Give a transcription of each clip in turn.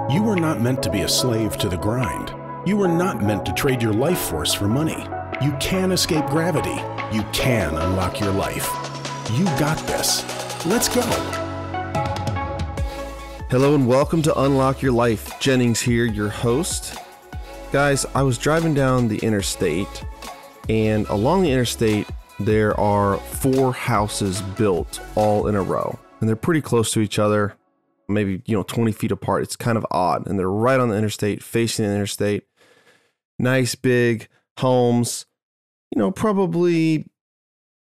You were not meant to be a slave to the grind. You were not meant to trade your life force for money. You can escape gravity. You can unlock your life. You got this. Let's go. Hello and welcome to Unlock Your Life. Jennings here, your host. Guys, I was driving down the interstate, and along the interstate, there are 4 houses built all in a row, and they're pretty close to each other, maybe 20 feet apart. It's kind of odd, and they're right on the interstate, facing the interstate. Nice big homes, probably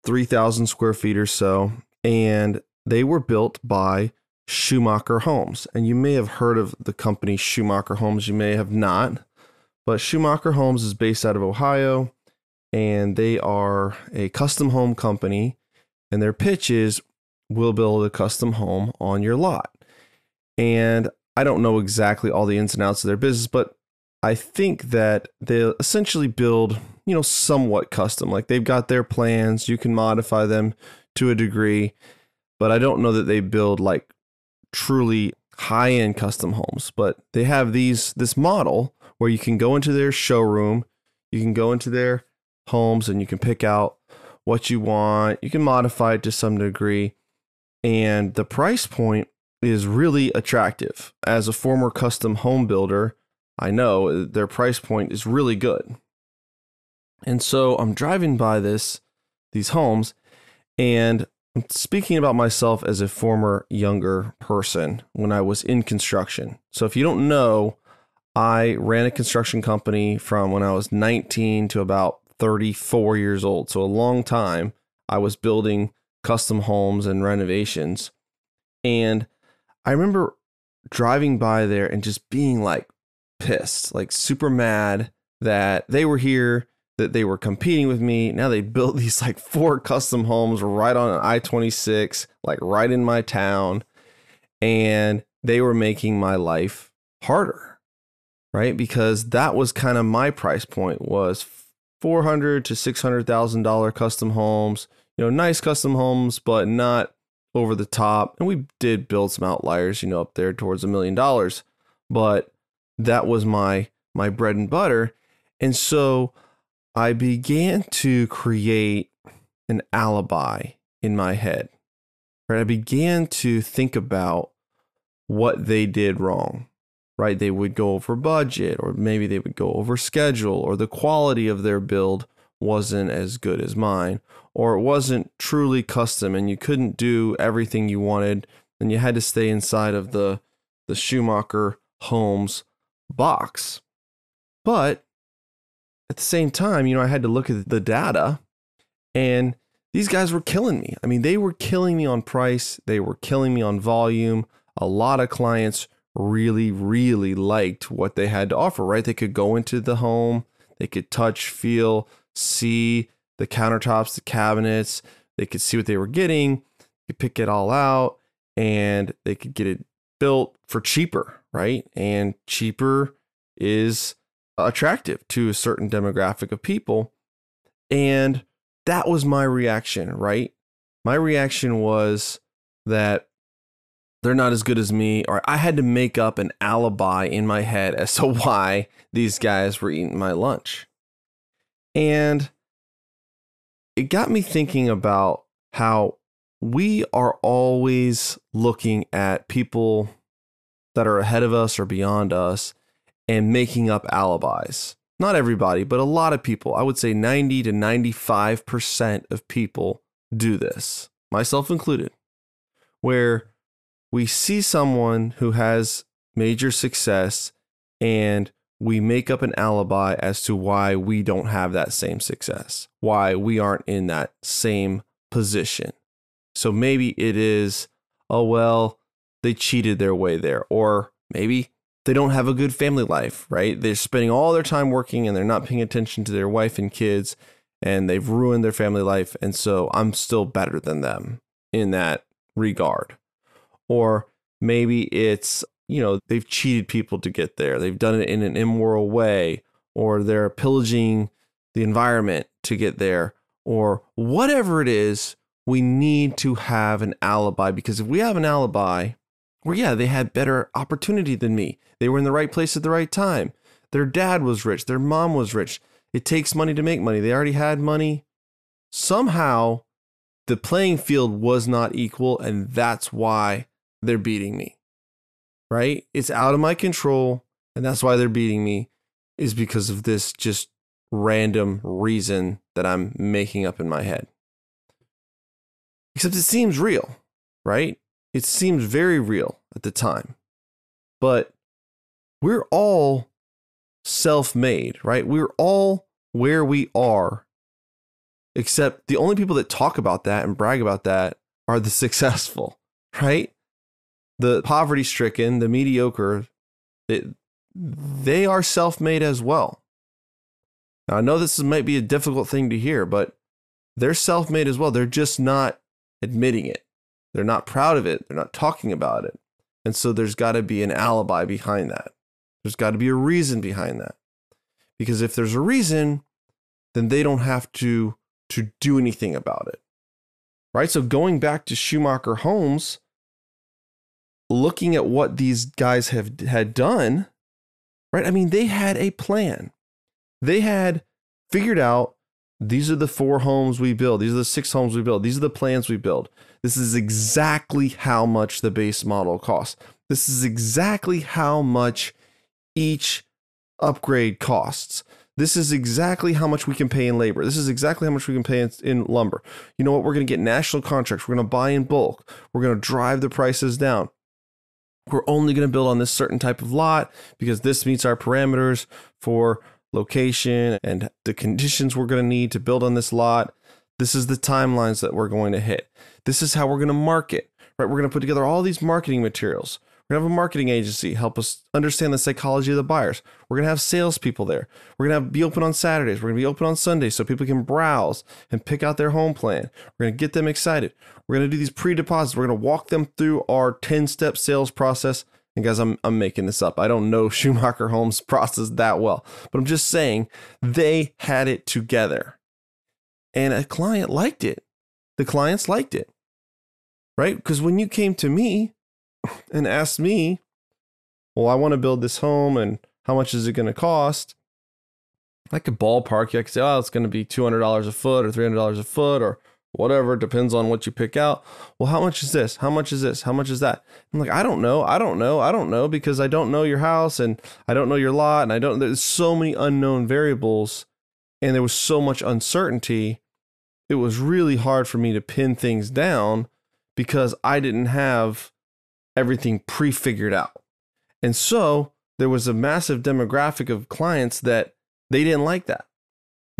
3,000 square feet or so, and they were built by Schumacher Homes. And you may have heard of the company Schumacher Homes, you may have not, but Schumacher Homes is based out of Ohio, and they are a custom home company, and their pitch is, we'll build a custom home on your lot. And I don't know exactly all the ins and outs of their business, but I think that they essentially build, somewhat custom. Like, they've got their plans, you can modify them to a degree, but I don't know that they build like truly high-end custom homes. But they have this model where you can go into their showroom, you can go into their homes, and you can pick out what you want. You can modify it to some degree, and the price point is really attractive. As a former custom home builder, I know their price point is really good. And so I'm driving by these homes, and I'm speaking about myself as a former younger person when I was in construction. So if you don't know, I ran a construction company from when I was 19 to about 34 years old. So a long time I was building custom homes and renovations. And I remember driving by there and just being like pissed, like super mad that they were here, that they were competing with me. Now they built these like 4 custom homes right on I-26, like right in my town. And they were making my life harder, right? Because that was kind of my price point, was $400,000 to $600,000 custom homes, nice custom homes, but not over the top. And we did build some outliers, up there towards $1 million, but that was my bread and butter. And so I began to create an alibi in my head, right? I began to think about what they did wrong, right? They would go over budget, or maybe they would go over schedule, or the quality of their build wasn't as good as mine, or it wasn't truly custom and you couldn't do everything you wanted, and you had to stay inside of the Schumacher Homes box. But at the same time, I had to look at the data, and these guys were killing me. I mean, they were killing me on price. They were killing me on volume. A lot of clients really, really liked what they had to offer, right? They could go into the home, they could touch, feel, see the countertops, the cabinets, they could see what they were getting, they could pick it all out, and they could get it built for cheaper, right? And cheaper is attractive to a certain demographic of people. And that was my reaction, right? My reaction was that they're not as good as me, or I had to make up an alibi in my head as to why these guys were eating my lunch. And it got me thinking about how we are always looking at people that are ahead of us or beyond us and making up alibis. Not everybody, but a lot of people. I would say 90 to 95% of people do this, myself included, where we see someone who has major success and we make up an alibi as to why we don't have that same success, why we aren't in that same position. So maybe it is, oh, well, they cheated their way there. Or maybe they don't have a good family life, right? They're spending all their time working and they're not paying attention to their wife and kids, and they've ruined their family life. And so I'm still better than them in that regard. Or maybe it's, they've cheated people to get there. They've done it in an immoral way, or they're pillaging the environment to get there, or whatever it is. We need to have an alibi, because if we have an alibi, Where, yeah, they had better opportunity than me. They were in the right place at the right time. Their dad was rich. Their mom was rich. It takes money to make money. They already had money. Somehow, the playing field was not equal, and that's why they're beating me, right? It's out of my control, and that's why they're beating me, is because of this just random reason that I'm making up in my head. Except it seems real, right? It seems very real at the time. But we're all self-made, right? We're all where we are, except the only people that talk about that and brag about that are the successful, right? The poverty-stricken, the mediocre, they are self-made as well. Now, I know this might be a difficult thing to hear, but they're self-made as well. They're just not admitting it. They're not proud of it. They're not talking about it. And so there's got to be an alibi behind that. There's got to be a reason behind that. Because if there's a reason, then they don't have to do anything about it. Right? So going back to Schumacher Homes, looking at what these guys had done, right? I mean, they had a plan. They had figured out, these are the 4 homes we build. These are the 6 homes we build. These are the plans we build. This is exactly how much the base model costs. This is exactly how much each upgrade costs. This is exactly how much we can pay in labor. This is exactly how much we can pay in lumber. You know what? We're going to get national contracts. We're going to buy in bulk. We're going to drive the prices down. We're only going to build on this certain type of lot because this meets our parameters for location and the conditions we're going to need to build on this lot. This is the timelines that we're going to hit. This is how we're going to market, right? We're going to put together all these marketing materials. We're going to have a marketing agency help us understand the psychology of the buyers. We're going to have salespeople there. We're going to be open on Saturdays. We're going to be open on Sundays so people can browse and pick out their home plan. We're going to get them excited. We're going to do these pre-deposits. We're going to walk them through our 10-step sales process. And guys, I'm making this up. I don't know Schumacher Homes process that well, but I'm just saying they had it together. And a client liked it. The clients liked it, right? Because when you came to me and asked me, well, I want to build this home and how much is it going to cost? I could ballpark you. I could say, oh, it's going to be $200 a foot or $300 a foot or whatever. It depends on what you pick out. Well, how much is this? How much is this? How much is that? I'm like, I don't know because I don't know your house and I don't know your lot and there's so many unknown variables and there was so much uncertainty. It was really hard for me to pin things down because I didn't have everything pre-figured out. And so there was a massive demographic of clients that they didn't like that.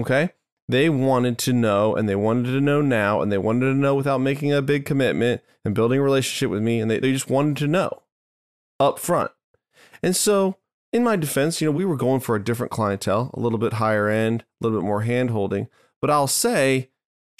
Okay. They wanted to know and they wanted to know now and they wanted to know without making a big commitment and building a relationship with me. And they just wanted to know up front. And so in my defense, we were going for a different clientele, a little bit higher end, a little bit more hand holding, but I'll say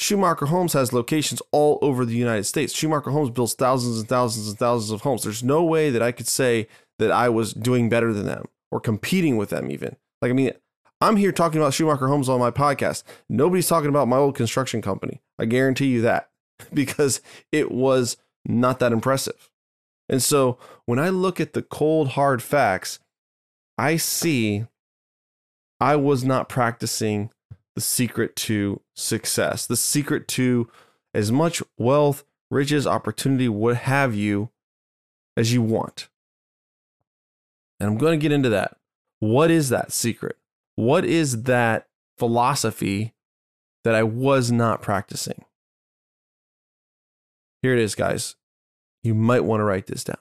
Schumacher Homes has locations all over the United States. Schumacher Homes builds thousands and thousands and thousands of homes. There's no way that I could say that I was doing better than them or competing with them even. Like, I mean, I'm here talking about Schumacher Homes on my podcast. Nobody's talking about my old construction company. I guarantee you that because it was not that impressive. And so when I look at the cold, hard facts, I see I was not practicing the secret to success, the secret to as much wealth, riches, opportunity, what have you, as you want. And I'm going to get into that. What is that secret? What is that philosophy that I was not practicing? Here it is, guys. You might want to write this down.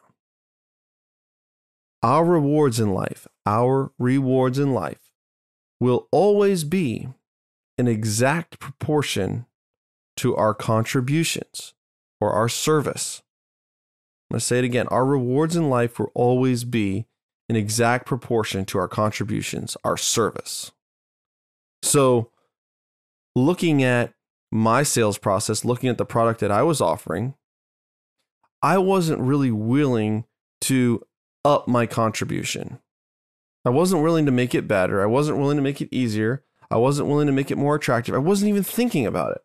Our rewards in life will always be an exact proportion to our contributions or our service. I'm going to say it again. Our rewards in life will always be an exact proportion to our contributions, our service. So looking at my sales process, looking at the product that I was offering, I wasn't really willing to up my contribution. I wasn't willing to make it better. I wasn't willing to make it easier. I wasn't willing to make it more attractive. I wasn't even thinking about it,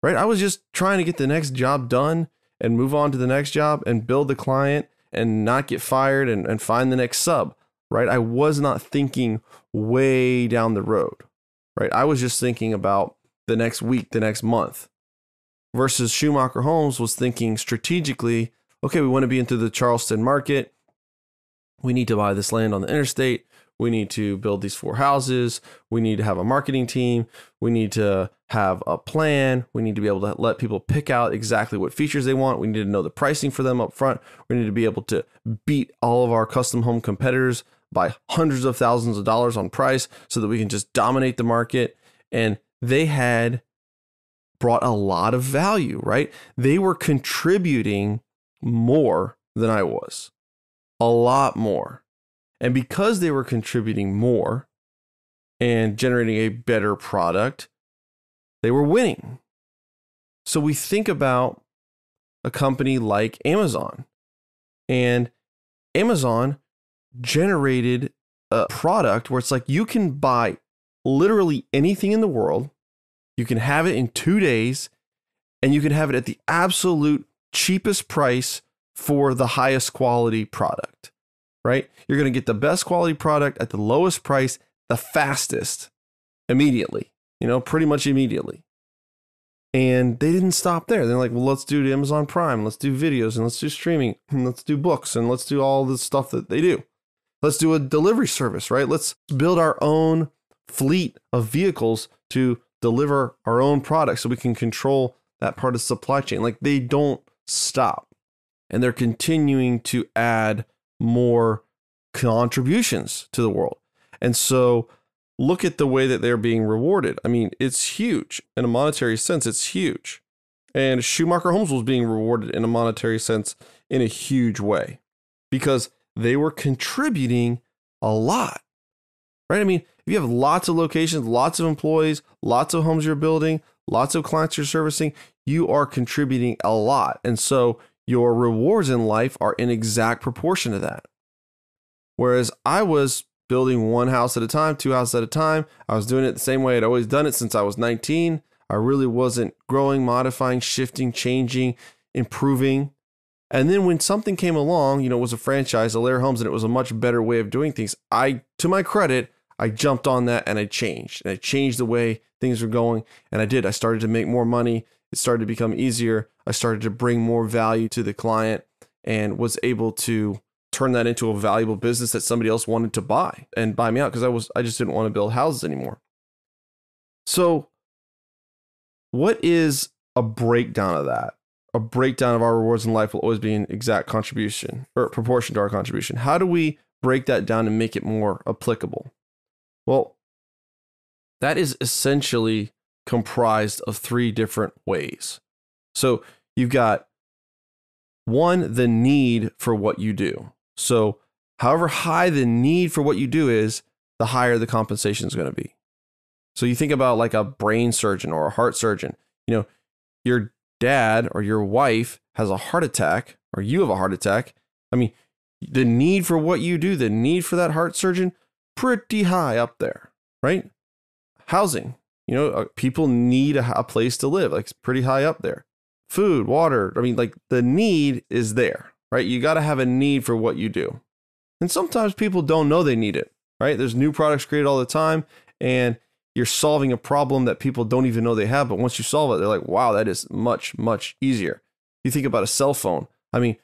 right? I was just trying to get the next job done and move on to the next job and build the client and not get fired and find the next sub, right? I was not thinking way down the road, right? I was just thinking about the next week, the next month, versus Schumacher Holmes was thinking strategically, okay, we want to be into the Charleston market. We need to buy this land on the interstate. We need to build these 4 houses. We need to have a marketing team. We need to have a plan. We need to be able to let people pick out exactly what features they want. We need to know the pricing for them up front. We need to be able to beat all of our custom home competitors by hundreds of thousands of dollars on price so that we can just dominate the market. And they had brought a lot of value, right? They were contributing more than I was, a lot more. And because they were contributing more and generating a better product, they were winning. So we think about a company like Amazon, and Amazon generated a product where it's like you can buy literally anything in the world. You can have it in 2 days, and you can have it at the absolute cheapest price for the highest quality product, right? You're going to get the best quality product at the lowest price, the fastest, immediately, pretty much immediately. And they didn't stop there. They're like, well, let's do Amazon Prime. Let's do videos, and let's do streaming, and let's do books, and let's do all the stuff that they do. Let's do a delivery service, right? Let's build our own fleet of vehicles to deliver our own products so we can control that part of the supply chain. Like, they don't stop, and they're continuing to add more contributions to the world. And so look at the way that they're being rewarded. I mean, it's huge in a monetary sense. It's huge. And Schumacher Holmes was being rewarded in a monetary sense in a huge way because they were contributing a lot, right? I mean, if you have lots of locations, lots of employees, lots of homes you're building, lots of clients you're servicing, you are contributing a lot. And so your rewards in life are in exact proportion to that. Whereas I was building 1 house at a time, 2 houses at a time. I was doing it the same way I'd always done it since I was 19. I really wasn't growing, modifying, shifting, changing, improving. And then when something came along, it was a franchise, Alair Homes, and it was a much better way of doing things. To my credit, I jumped on that and I changed. And I changed the way things were going. And I did. I started to make more money. It started to become easier. I started to bring more value to the client and was able to turn that into a valuable business that somebody else wanted to buy and buy me out because I just didn't want to build houses anymore. So what is a breakdown of that? A breakdown of our rewards in life will always be an exact contribution or proportion to our contribution. How do we break that down and make it more applicable? Well, that is essentially comprised of 3 different ways. So you've got 1, the need for what you do. So however high the need for what you do is, the higher the compensation is going to be. So you think about like a brain surgeon or a heart surgeon. Your dad or your wife has a heart attack, or you have a heart attack. I mean, the need for what you do, the need for that heart surgeon, pretty high up there, right? Housing, people need a place to live, like it's pretty high up there. Food, water, I mean, like the need is there, right? You got to have a need for what you do. And sometimes people don't know they need it, right? There's new products created all the time, and you're solving a problem that people don't even know they have. But once you solve it, they're like, wow, that is much, much easier. You think about a cell phone. I mean,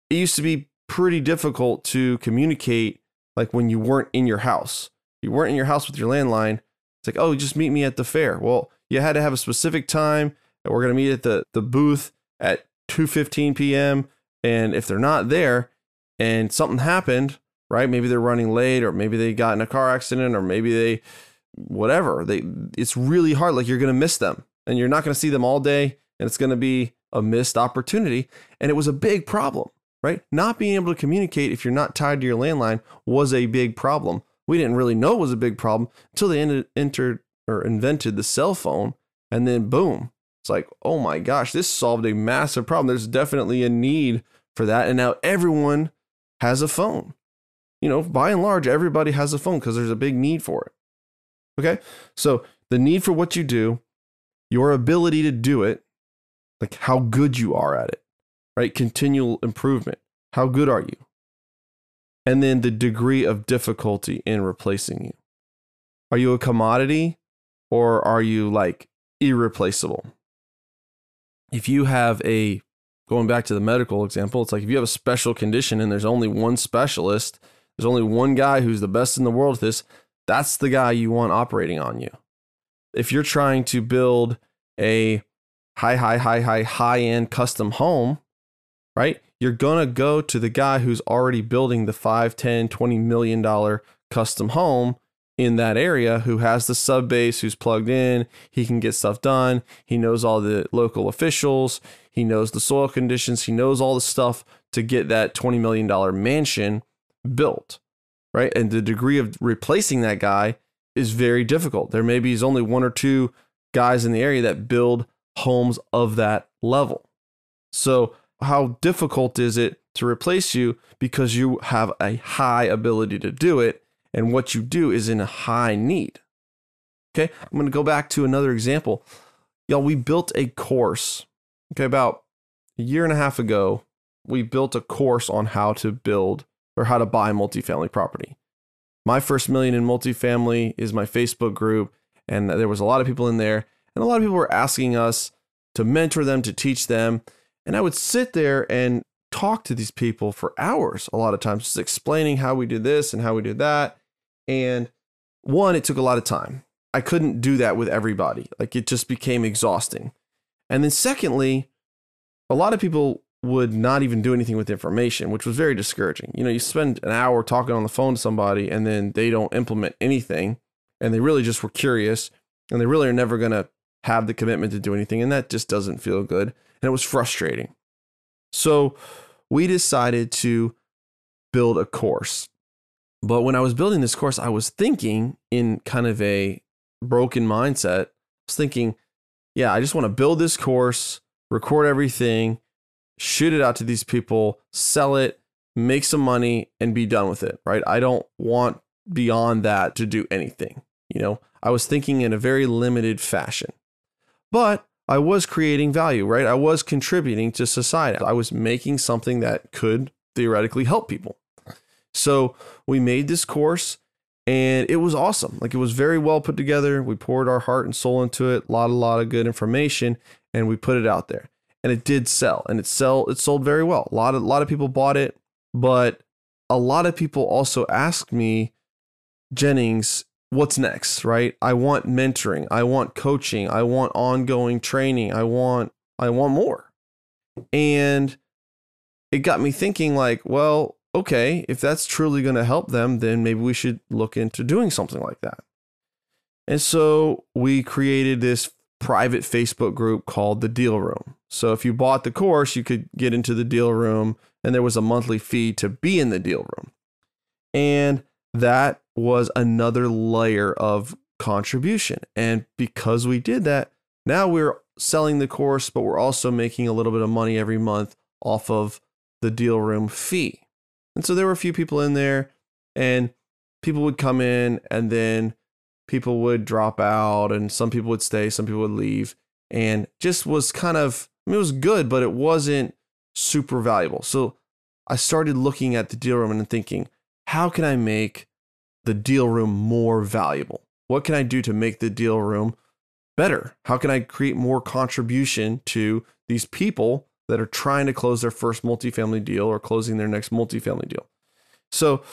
it used to be pretty difficult to communicate like when you weren't in your house. You weren't in your house with your landline. It's like, oh, just meet me at the fair. Well, you had to have a specific time. We're going to meet at the booth at 2:15 p.m. And if they're not there and something happened, right? Maybe they're running late, or maybe they got in a car accident, or maybe it's really hard. Like, you're going to miss them, and you're not going to see them all day, and it's going to be a missed opportunity. And it was a big problem, right? Not being able to communicate if you're not tied to your landline was a big problem. We didn't really know it was a big problem until they invented the cell phone, and then boom. It's like, oh my gosh, this solved a massive problem. There's definitely a need for that. And now everyone has a phone. By and large, everybody has a phone because there's a big need for it. Okay. So the need for what you do, your ability to do it, like how good you are at it, right? Continual improvement, How good are you? And then the degree of difficulty in replacing you. Are you a commodity or are you like irreplaceable? If you have going back to the medical example, it's like if you have a special condition and there's only one specialist, there's only one guy who's the best in the world at this, that's the guy you want operating on you. If you're trying to build a high-end custom home, right? You're going to go to the guy who's already building the $5, $10, $20 million custom home in that area, who has the sub base, who's plugged in, he can get stuff done. He knows all the local officials. He knows the soil conditions. He knows all the stuff to get that $20 million mansion built, right? And the degree of replacing that guy is very difficult. There maybe is only one or two guys in the area that build homes of that level. So how difficult is it to replace you? Because you have a high ability to do it, and what you do is in a high need. Okay, I'm going to go back to another example. Y'all, we built a course. Okay, about a year and a half ago, we built a course on how to build or how to buy multifamily property. My First Million in Multifamily is my Facebook group, and there was a lot of people in there, and a lot of people were asking us to mentor them, to teach them. And I would sit there and talk to these people for hours, a lot of times, just explaining how we did this and how we did that. And one, it took a lot of time. I couldn't do that with everybody. Like, it just became exhausting. And then secondly, a lot of people would not even do anything with the information, which was very discouraging. You know, you spend an hour talking on the phone to somebody and then they don't implement anything, and they really just were curious, and they really are never going to have the commitment to do anything. And that just doesn't feel good. And it was frustrating. So we decided to build a course. But when I was building this course, I was thinking in kind of a broken mindset. I was thinking, yeah, I just want to build this course, record everything, shoot it out to these people, sell it, make some money, and be done with it, right? I don't want beyond that to do anything. You know, I was thinking in a very limited fashion. But I was creating value, right? I was contributing to society. I was making something that could theoretically help people. So we made this course and it was awesome. Like, it was very well put together. We poured our heart and soul into it, a lot of good information, and we put it out there. And it did sell, and it sold very well. A lot of people bought it, but a lot of people also asked me, Jennings, what's next, right? I want mentoring. I want coaching. I want ongoing training. I want more. And it got me thinking, like, well, okay, if that's truly going to help them, then maybe we should look into doing something like that. And so we created this private Facebook group called the Deal Room. So if you bought the course, you could get into the Deal Room, and there was a monthly fee to be in the Deal Room. And that was another layer of contribution. And because we did that, now we're selling the course, but we're also making a little bit of money every month off of the Deal Room fee. And so there were a few people in there, and people would come in, and then people would drop out, and some people would stay, some people would leave, and just was kind of, I mean, it was good, but it wasn't super valuable. So I started looking at the Deal Room and thinking, how can I make the Deal Room more valuable? What can I do to make the Deal Room better? How can I create more contribution to these people that are trying to close their first multifamily deal or closing their next multifamily deal? So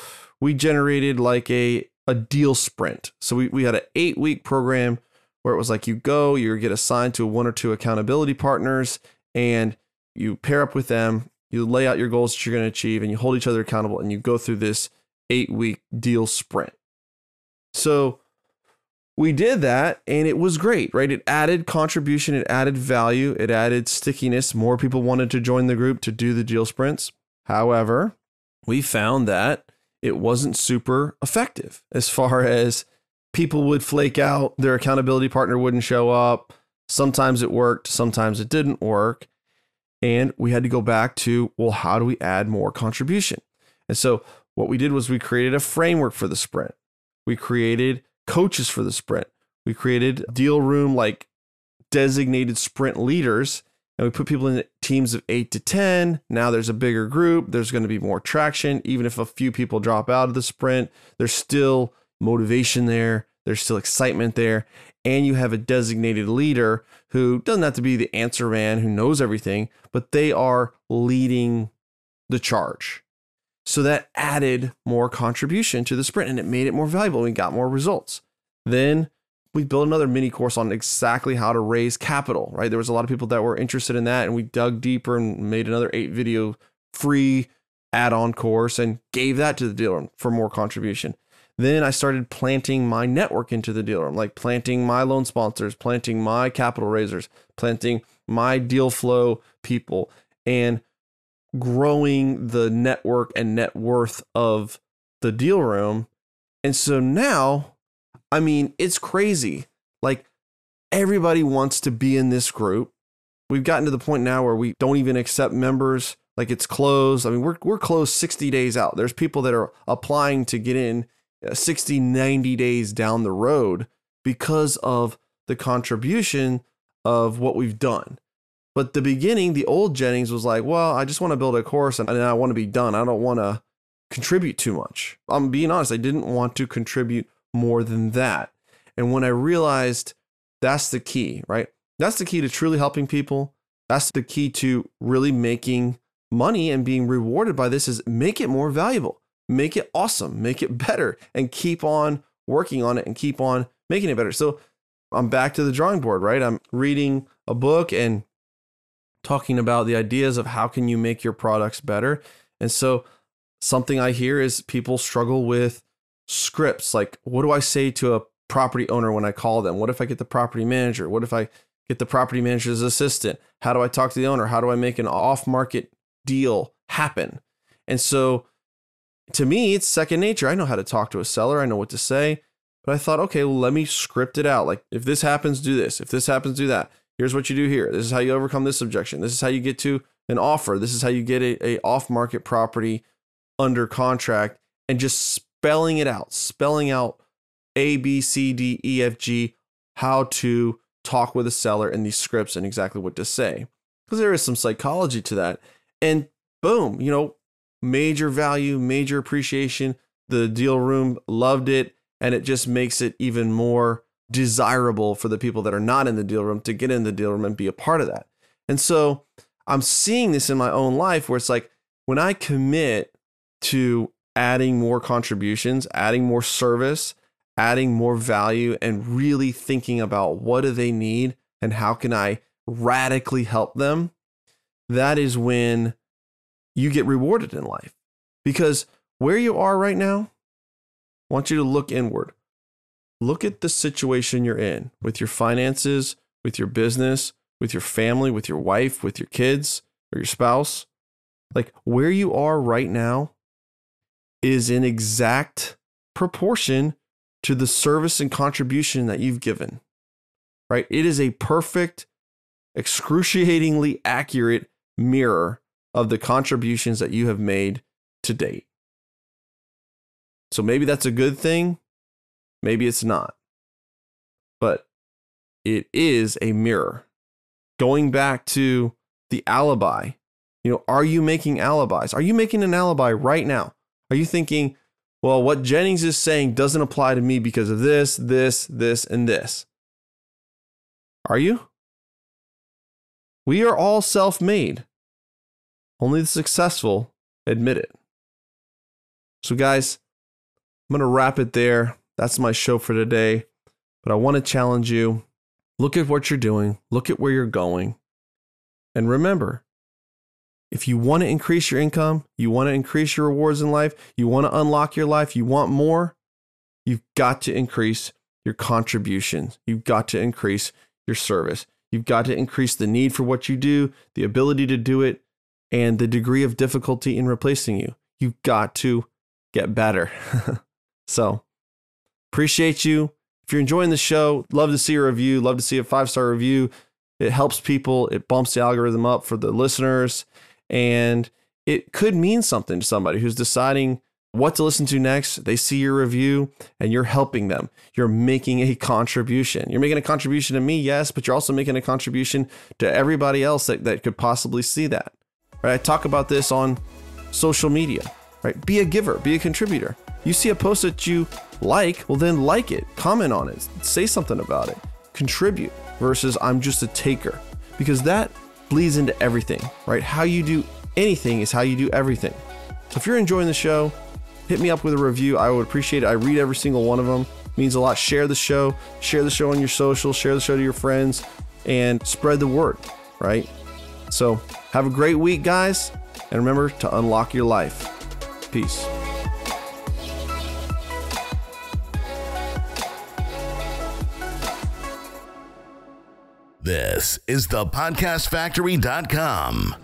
we generated like a deal sprint. So we had an 8-week program where it was like, you get assigned to 1 or 2 accountability partners, and you pair up with them, you lay out your goals that you're going to achieve, and you hold each other accountable, and you go through this 8-week deal sprint. So we did that, and it was great, right? It added contribution, it added value, it added stickiness. More people wanted to join the group to do the deal sprints. However, we found that it wasn't super effective as far as people would flake out, their accountability partner wouldn't show up. Sometimes it worked, sometimes it didn't work. And we had to go back to, well, how do we add more contribution? And so what we did was we created a framework for the sprint. We created coaches for the sprint. We created Deal Room like designated sprint leaders, and we put people in teams of 8 to 10. Now there's a bigger group. There's going to be more traction. Even if a few people drop out of the sprint, there's still motivation there. There's still excitement there. And you have a designated leader who doesn't have to be the answer man who knows everything, but they are leading the charge. So that added more contribution to the sprint and it made it more valuable. We got more results. Then we built another mini course on exactly how to raise capital, right? There was a lot of people that were interested in that, and we dug deeper and made another 8-video free add-on course and gave that to the dealer room for more contribution. Then I started planting my network into the dealer room, like planting my loan sponsors, planting my capital raisers, planting my deal flow people, and growing the network and net worth of the deal room. And so now, I mean, it's crazy. Like, everybody wants to be in this group. We've gotten to the point now where we don't even accept members. Like, it's closed. I mean, we're closed 60 days out. There's people that are applying to get in 60, 90 days down the road because of the contribution of what we've done. But the beginning, the old Jennings was like, well, I just want to build a course and I want to be done. I don't want to contribute too much. I'm being honest. I didn't want to contribute more than that. And when I realized that's the key, right? That's the key to truly helping people. That's the key to really making money and being rewarded by this, is make it more valuable, make it awesome, make it better, and keep on working on it and keep on making it better. So I'm back to the drawing board, right? I'm reading a book and talking about the ideas of how can you make your products better. And so something I hear is people struggle with scripts. Like, what do I say to a property owner when I call them? What if I get the property manager? What if I get the property manager's assistant? How do I talk to the owner? How do I make an off-market deal happen? And so to me, it's second nature. I know how to talk to a seller. I know what to say. But I thought, okay, well, let me script it out. Like, if this happens, do this. If this happens, do that. Here's what you do here. This is how you overcome this objection. This is how you get to an offer. This is how you get a off-market property under contract, and just spelling it out, spelling out A, B, C, D, E, F, G, how to talk with a seller in these scripts and exactly what to say. Because there is some psychology to that. And boom, major value, major appreciation. The deal room loved it. And it just makes it even more desirable for the people that are not in the deal room to get in the deal room and be a part of that. And so I'm seeing this in my own life where it's like, when I commit to adding more contributions, adding more service, adding more value, and really thinking about what do they need and how can I radically help them, that is when you get rewarded in life. Because where you are right now, I want you to look inward. Look at the situation you're in with your finances, with your business, with your family, with your wife, with your kids, or your spouse. Like, where you are right now is in exact proportion to the service and contribution that you've given, right? It is a perfect, excruciatingly accurate mirror of the contributions that you have made to date. So maybe that's a good thing. Maybe it's not. But it is a mirror. Going back to the alibi, are you making alibis? Are you making an alibi right now? Are you thinking, well, what Jennings is saying doesn't apply to me because of this, this, this, and this? Are you? We are all self-made. Only the successful admit it. So guys, I'm going to wrap it there. That's my show for today. But I want to challenge you. Look at what you're doing. Look at where you're going. And remember, if you want to increase your income, you want to increase your rewards in life, you want to unlock your life, you want more, you've got to increase your contributions. You've got to increase your service. You've got to increase the need for what you do, the ability to do it, and the degree of difficulty in replacing you. You've got to get better. So, appreciate you. If you're enjoying the show, love to see a review, love to see a 5-star review. It helps people. It bumps the algorithm up for the listeners. And it could mean something to somebody who's deciding what to listen to next. They see your review and you're helping them. You're making a contribution. You're making a contribution to me, yes, but you're also making a contribution to everybody else that could possibly see that. Right? I talk about this on social media, right? Be a giver, be a contributor. You see a post that you like, well then like it, comment on it, say something about it, contribute versus I'm just a taker, because that bleeds into everything, right? How you do anything is how you do everything. So if you're enjoying the show, hit me up with a review. I would appreciate it. I read every single one of them. It means a lot. Share the show on your social, share the show to your friends, and spread the word, right? So have a great week, guys. And remember to unlock your life. Peace. This is thepodcastfactory.com.